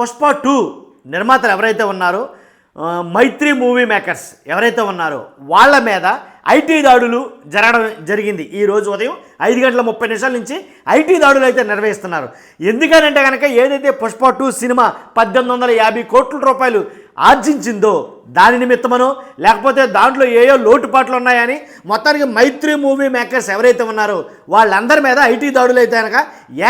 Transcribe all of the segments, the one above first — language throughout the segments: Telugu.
పుష్ప 2 నిర్మాతలు ఎవరైతే ఉన్నారో మైత్రి మూవీ మేకర్స్ ఎవరైతే ఉన్నారో వాళ్ళ మీద ఐటీ దాడులు జరిగింది. ఈరోజు ఉదయం 5:30 నుంచి ఐటీ దాడులు అయితే నిర్వహిస్తున్నారు. ఎందుకనంటే కనుక ఏదైతే పుష్ప 2 సినిమా 1850 కోట్ల రూపాయలు ఆర్జించిందో దాని నిమిత్తమనో లేకపోతే దాంట్లో ఏయో లోటుపాట్లు ఉన్నాయని మొత్తానికి మైత్రి మూవీ మేకర్స్ ఎవరైతే ఉన్నారో వాళ్ళందరి మీద ఐటీ దాడులు అయితే కనుక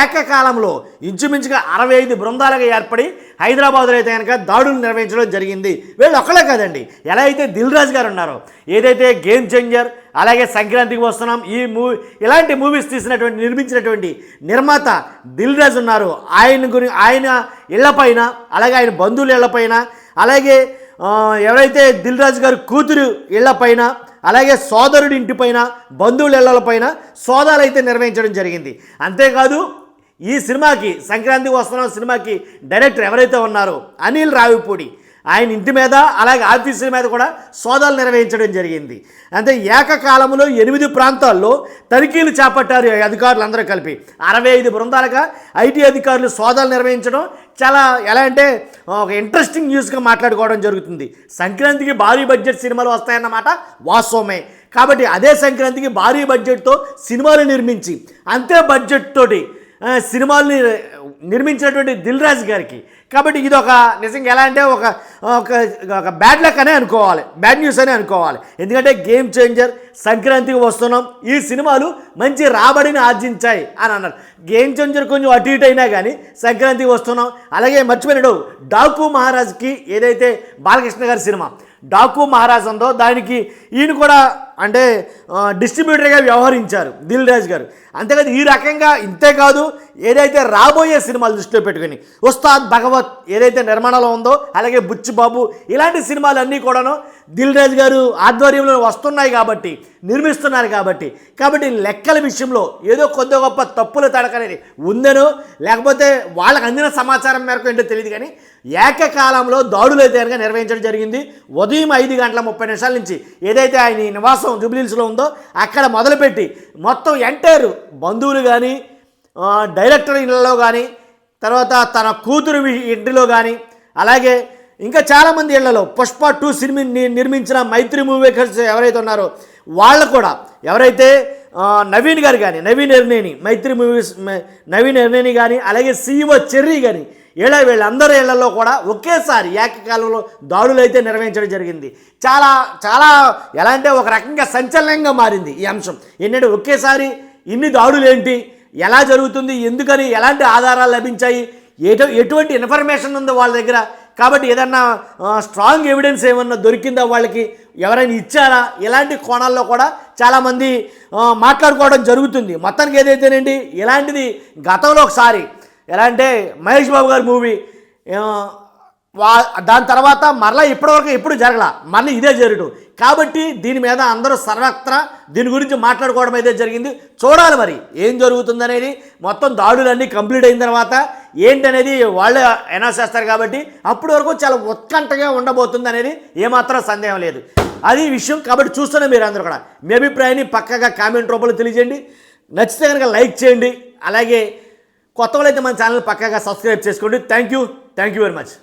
ఏకకాలంలో ఇంచుమించుగా 65 బృందాలుగా ఏర్పడి హైదరాబాద్లో అయితే కనుక దాడులు నిర్వహించడం జరిగింది. వీళ్ళు ఒక్కలే కాదండి, ఎలా అయితే దిల్ రాజు గారు ఉన్నారో ఏదైతే గేమ్ చేంజర్ అలాగే సంక్రాంతికి వస్తున్నాం ఈ మూవీ ఇలాంటి మూవీస్ నిర్మించినటువంటి నిర్మాత దిల్ రాజు ఉన్నారు. ఆయన ఇళ్లపైన అలాగే ఆయన బంధువుల ఇళ్లపైన అలాగే ఎవరైతే దిల్ రాజు గారి కూతురు ఇళ్లపైన అలాగే సోదరుడి ఇంటిపైన బంధువుల ఇళ్లపైన సోదాలు అయితే నిర్వహించడం జరిగింది. అంతేకాదు ఈ సినిమాకి సంక్రాంతికి వస్తున్నాం సినిమాకి డైరెక్టర్ ఎవరైతే ఉన్నారో అనిల్ రావిపూడి ఆయన ఇంటి మీద అలాగే ఆఫీసుల మీద కూడా సోదాలు నిర్వహించడం జరిగింది. అంటే ఏకకాలంలో 8 ప్రాంతాల్లో తనిఖీలు చేపట్టారు అధికారులందరూ కలిపి. 65 బృందాలుగా ఐటీ అధికారులు సోదాలు నిర్వహించడం చాలా ఎలా అంటే ఒక ఇంట్రెస్టింగ్ న్యూస్గా మాట్లాడుకోవడం జరుగుతుంది. సంక్రాంతికి భారీ బడ్జెట్ సినిమాలు వస్తాయన్నమాట వాస్తవమే. కాబట్టి అదే సంక్రాంతికి భారీ బడ్జెట్తో సినిమాలు నిర్మించి అంతే బడ్జెట్ తోటి సినిమాల్ని నిర్మించినటువంటి దిల్ రాజు గారికి కాబట్టి ఇది ఒక నిజంగా ఎలా అంటే ఒక బ్యాడ్ లక్ అనే అనుకోవాలి, బ్యాడ్ న్యూస్ అనే అనుకోవాలి. ఎందుకంటే గేమ్ చేంజర్ సంక్రాంతికి వస్తున్నాం ఈ సినిమాలు మంచి రాబడిని ఆర్జించాయి అని అన్నారు. గేమ్ చేంజర్ కొంచెం అటు ఇటు అయినా కానీ సంక్రాంతికి వస్తున్నాం అలాగే మర్చిపోయినాడు డాకు మహారాజ్కి ఏదైతే బాలకృష్ణ గారి సినిమా డాకు మహారాజ్ ఉందో దానికి ఈయన కూడా అంటే డిస్ట్రిబ్యూటర్గా వ్యవహరించారు దిల్ రాజు గారు. అంతేకాదు ఈ రకంగా ఇంతేకాదు ఏదైతే రాబోయే సినిమాలు దృష్టిలో పెట్టుకుని ఉస్తాద్ భగవత్ ఏదైతే నిర్మాణంలో ఉందో అలాగే బుచ్చిబాబు ఇలాంటి సినిమాలన్నీ కూడాను దిల్ రాజు గారు ఆధ్వర్యంలో వస్తున్నాయి కాబట్టి నిర్మిస్తున్నారు కాబట్టి లెక్కల విషయంలో ఏదో కొద్ది గొప్ప తప్పుల తడకనేది ఉందనో లేకపోతే వాళ్ళకి అందిన సమాచారం మేరకు ఏంటో తెలియదు కానీ ఏకకాలంలో దాడులు అయితే కనుక నిర్వహించడం జరిగింది. ఉదయం 5:30 నుంచి ఏదైతే ఆయన నివాసం జూబ్లీహిల్స్లో ఉందో అక్కడ మొదలుపెట్టి మొత్తం ఎంటైర్ బంధువులు కానీ డైరెక్టర్ ఇళ్లలో కానీ తర్వాత తన కూతురు ఇంటిలో కానీ అలాగే ఇంకా చాలామంది ఇళ్లలో పుష్ప 2 సినిమా నిర్మించిన మైత్రి మూవీ మేకర్స్ ఎవరైతే ఉన్నారో వాళ్ళు కూడా ఎవరైతే నవీన్ గారు కానీ నవీన్ ఎర్నేని మైత్రి మూవీస్ నవీన్ ఎర్నేని కానీ అలాగే CEO చెర్రీ కానీ వీళ్ళందరి ఇళ్లలో కూడా ఒకేసారి ఏకకాలంలో దాడులు అయితే నిర్వహించడం జరిగింది. చాలా చాలా ఎలా అంటే ఒక రకంగా సంచలనంగా మారింది ఈ అంశం. ఏంటంటే ఒకేసారి ఇన్ని దాడులు ఏంటి, ఎలా జరుగుతుంది, ఎందుకని, ఎలాంటి ఆధారాలు లభించాయి, ఎటువంటి ఇన్ఫర్మేషన్ ఉందో వాళ్ళ దగ్గర, కాబట్టి ఏదన్నా స్ట్రాంగ్ ఎవిడెన్స్ ఏమన్నా దొరికిందా వాళ్ళకి, ఎవరైనా ఇచ్చారా, ఇలాంటి కోణాల్లో కూడా చాలామంది మాట్లాడుకోవడం జరుగుతుంది. మొత్తానికి ఏదైతేనండి ఇలాంటిది గతంలో ఒకసారి ఎలా అంటే మహేష్ బాబు గారి మూవీ దాని తర్వాత మరలా ఇప్పటివరకు ఎప్పుడు జరగల, మళ్ళీ ఇదే జరగడం కాబట్టి దీని మీద అందరూ సర్వత్రా దీని గురించి మాట్లాడుకోవడం అయితే జరిగింది. చూడాలి మరి ఏం జరుగుతుందనేది. మొత్తం దాడులన్నీ కంప్లీట్ అయిన తర్వాత ఏంటనేది వాళ్ళే అనౌన్స్ చేస్తారు కాబట్టి అప్పటి వరకు చాలా ఉత్కంఠగా ఉండబోతుంది అనేది ఏమాత్రం సందేహం లేదు. అది విషయం. కాబట్టి చూస్తూనే మీరు అందరూ కూడా మీ అభిప్రాయాన్ని పక్కగా కామెంట్ రూపంలో తెలియజేయండి. నచ్చితే కనుక లైక్ చేయండి. అలాగే కొత్త వాళ్ళైతే మన ఛానల్ పక్కగా సబ్స్క్రైబ్ చేసుకోండి. Thank you very much.